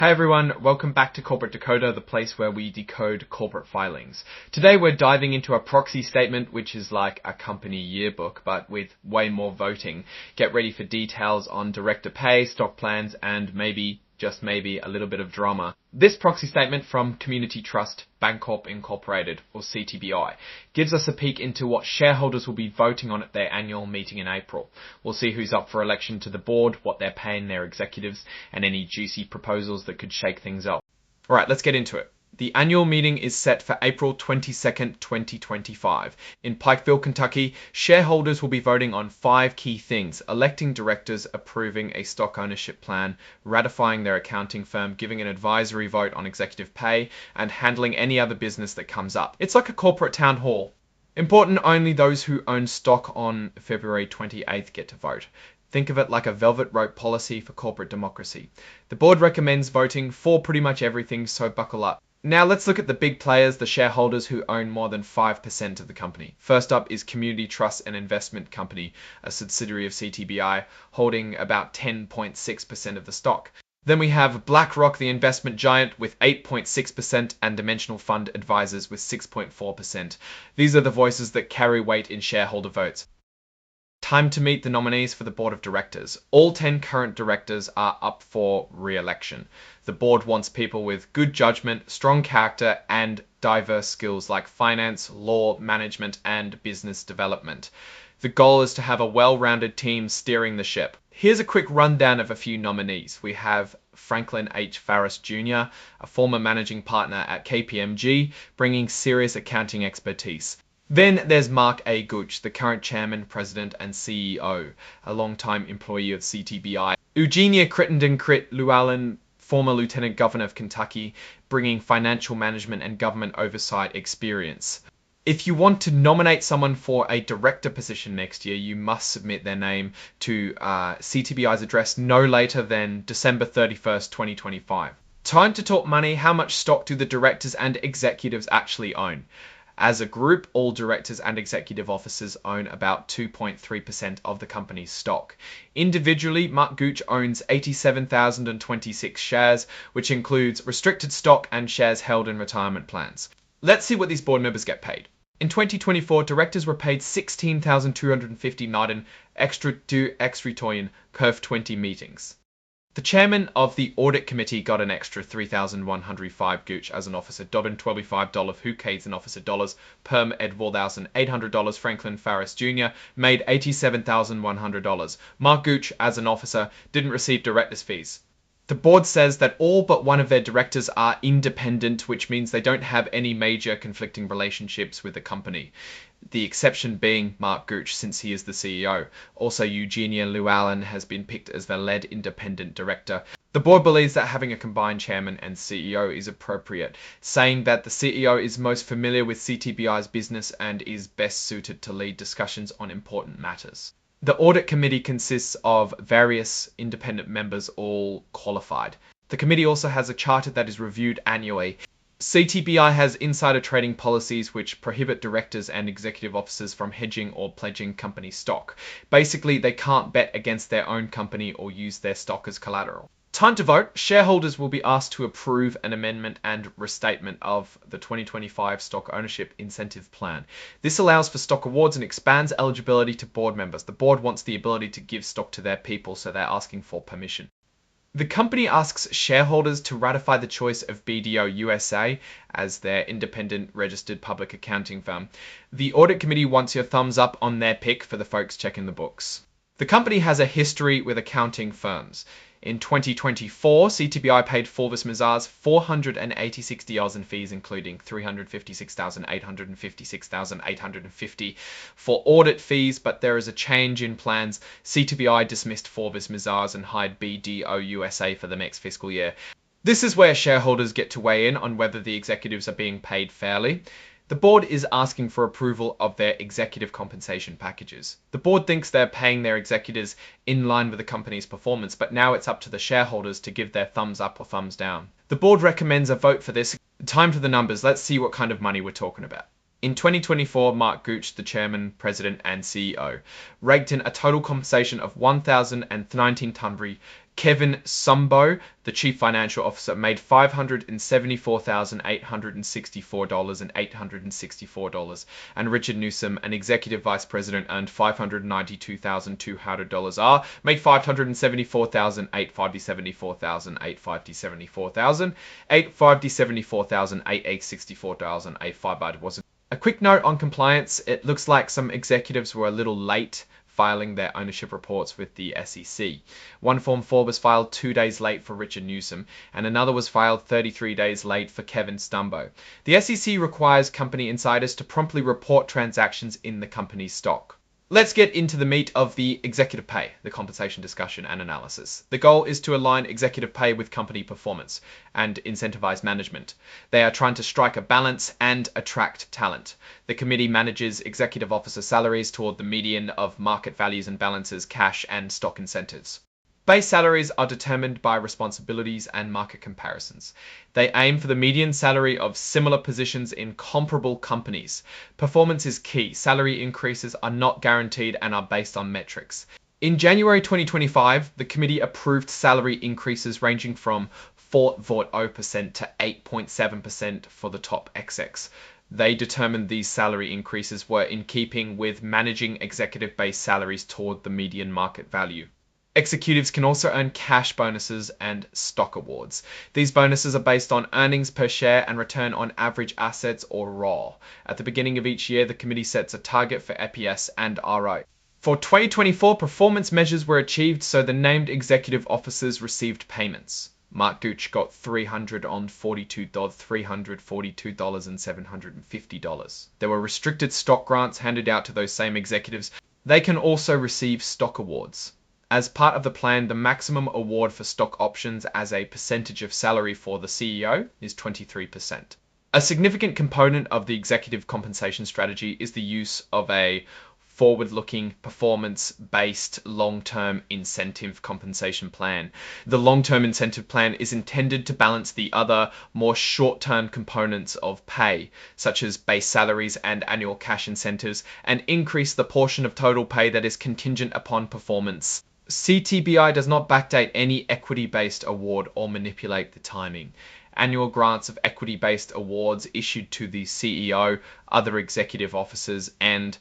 Hi everyone, welcome back to Corporate Decoder, the place where we decode corporate filings. Today we're diving into a proxy statement, which is like a company yearbook, but with way more voting. Get ready for details on director pay, stock plans, and maybe, just maybe, a little bit of drama. This proxy statement from Community Trust Bancorp Incorporated, or CTBI, gives us a peek into what shareholders will be voting on at their annual meeting in April. We'll see who's up for election to the board, what they're paying their executives, and any juicy proposals that could shake things up. Alright, let's get into it. The annual meeting is set for April 22nd, 2025. In Pikeville, Kentucky, shareholders will be voting on 5 key things: electing directors, approving a stock ownership plan, ratifying their accounting firm, giving an advisory vote on executive pay, and handling any other business that comes up. It's like a corporate town hall. Important, only those who own stock on February 28th get to vote. Think of it like a velvet rope policy for corporate democracy. The board recommends voting for pretty much everything, so buckle up. Now let's look at the big players, the shareholders who own more than 5% of the company. First up is Community Trust and Investment Company, a subsidiary of CTBI, holding about 10.6% of the stock. Then we have BlackRock, the investment giant, with 8.6%, and Dimensional Fund Advisors with 6.4%. These are the voices that carry weight in shareholder votes. Time to meet the nominees for the board of directors. All 10 current directors are up for re-election. The board wants people with good judgment, strong character, and diverse skills like finance, law, management, and business development. The goal is to have a well-rounded team steering the ship. Here's a quick rundown of a few nominees. We have Franklin H. Farris Jr., a former managing partner at KPMG, bringing serious accounting expertise. Then there's Mark A. Gooch, the current chairman, president, and CEO, a longtime employee of CTBI. Eugenia Crittenden-Critt Llewellyn, former lieutenant governor of Kentucky, bringing financial management and government oversight experience. If you want to nominate someone for a director position next year, you must submit their name to CTBI's address no later than December 31st, 2025. Time to talk money. How much stock do the directors and executives actually own? As a group, all directors and executive officers own about 2.3% of the company's stock. Individually, Mark Gooch owns 87,026 shares, which includes restricted stock and shares held in retirement plans. Let's see what these board members get paid. In 2024, directors were paid $16,250 extra du extritoyen curve 20 meetings. The chairman of the audit committee got an extra $3,105 Gooch as an officer, Dobbin $25, who K's an officer dollars, Perm Ed Waldhausen $800, Franklin Farris Jr. made $87,100. Mark Gooch as an officer didn't receive director's fees. The board says that all but one of their directors are independent, which means they don't have any major conflicting relationships with the company. The exception being Mark Gooch, since he is the CEO. Also, Eugenia Llewellyn has been picked as the lead independent director. The board believes that having a combined chairman and CEO is appropriate, saying that the CEO is most familiar with CTBI's business and is best suited to lead discussions on important matters. The audit committee consists of various independent members, all qualified. The committee also has a charter that is reviewed annually. CTBI has insider trading policies which prohibit directors and executive officers from hedging or pledging company stock. Basically, they can't bet against their own company or use their stock as collateral. Time to vote. Shareholders will be asked to approve an amendment and restatement of the 2025 Stock Ownership Incentive Plan. This allows for stock awards and expands eligibility to board members. The board wants the ability to give stock to their people, so they're asking for permission. The company asks shareholders to ratify the choice of BDO USA as their independent registered public accounting firm. The audit committee wants your thumbs up on their pick for the folks checking the books. The company has a history with accounting firms. In 2024, CTBI paid Forvis Mazars $486 in fees, including $356,800 and $56,850 for audit fees, but there is a change in plans. CTBI dismissed Forvis Mazars and hired BDO USA for the next fiscal year. This is where shareholders get to weigh in on whether the executives are being paid fairly. The board is asking for approval of their executive compensation packages. The board thinks they're paying their executives in line with the company's performance, but now it's up to the shareholders to give their thumbs up or thumbs down. The board recommends a vote for this. Time for the numbers. Let's see what kind of money we're talking about. In 2024, Mark Gooch, the chairman, president, and CEO, raked in a total compensation of $1,019 Kevin Sumbo, the Chief Financial Officer, made $574,864 and Richard Newsom, an Executive Vice President, earned $592,200 made $574,864,864,864,864,865. A quick note on compliance. It looks like some executives were a little late filing their ownership reports with the SEC. One Form 4 was filed 2 days late for Richard Newsom, and another was filed 33 days late for Kevin Stumbo. The SEC requires company insiders to promptly report transactions in the company's stock. Let's get into the meat of the executive pay, the compensation discussion and analysis. The goal is to align executive pay with company performance and incentivize management. They are trying to strike a balance and attract talent. The committee manages executive officer salaries toward the median of market values and balances cash and stock incentives. Base salaries are determined by responsibilities and market comparisons. They aim for the median salary of similar positions in comparable companies. Performance is key. Salary increases are not guaranteed and are based on metrics. In January 2025, the committee approved salary increases ranging from 4.0% to 8.7% for the top execs. They determined these salary increases were in keeping with managing executive base salaries toward the median market value. Executives can also earn cash bonuses and stock awards. These bonuses are based on earnings per share and return on average assets, or ROA. At the beginning of each year, the committee sets a target for EPS and ROE. For 2024, performance measures were achieved, so the named executive officers received payments. Mark Gooch got $342,750. There were restricted stock grants handed out to those same executives. They can also receive stock awards. As part of the plan, the maximum award for stock options as a percentage of salary for the CEO is 23%. A significant component of the executive compensation strategy is the use of a forward-looking, performance-based long-term incentive compensation plan. The long-term incentive plan is intended to balance the other, more short-term components of pay, such as base salaries and annual cash incentives, and increase the portion of total pay that is contingent upon performance. CTBI does not backdate any equity-based award or manipulate the timing. Annual grants of equity-based awards issued to the CEO, other executive officers, and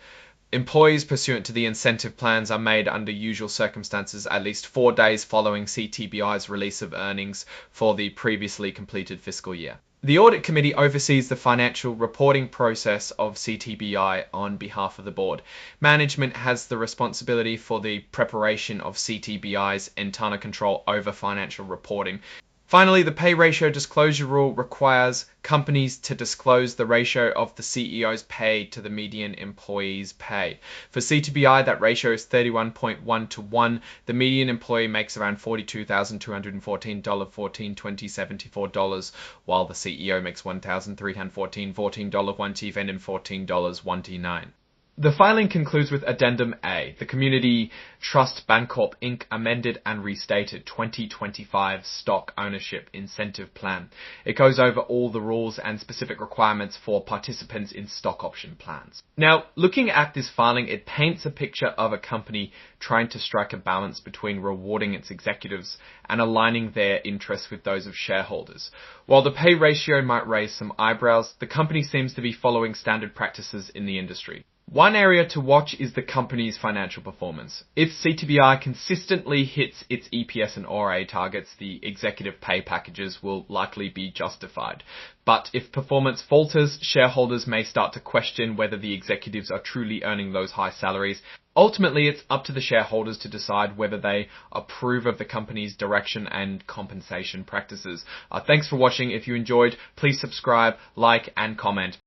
employees pursuant to the incentive plans are made under usual circumstances at least 4 days following CTBI's release of earnings for the previously completed fiscal year. The Audit Committee oversees the financial reporting process of CTBI on behalf of the board. Management has the responsibility for the preparation of CTBI's internal control over financial reporting. Finally, the pay ratio disclosure rule requires companies to disclose the ratio of the CEO's pay to the median employee's pay. For CTBI, that ratio is 31.1 to 1. The median employee makes around $42,214, $14.20, while the CEO makes $1,314, $14.1 and $14.29. The filing concludes with Addendum A, the Community Trust Bancorp Inc. Amended and Restated 2025 Stock Ownership Incentive Plan. It goes over all the rules and specific requirements for participants in stock option plans. Now, looking at this filing, it paints a picture of a company trying to strike a balance between rewarding its executives and aligning their interests with those of shareholders. While the pay ratio might raise some eyebrows, the company seems to be following standard practices in the industry. One area to watch is the company's financial performance. If CTBI consistently hits its EPS and ROA targets, the executive pay packages will likely be justified. But if performance falters, shareholders may start to question whether the executives are truly earning those high salaries. Ultimately, it's up to the shareholders to decide whether they approve of the company's direction and compensation practices. Thanks for watching. If you enjoyed, please subscribe, like, and comment.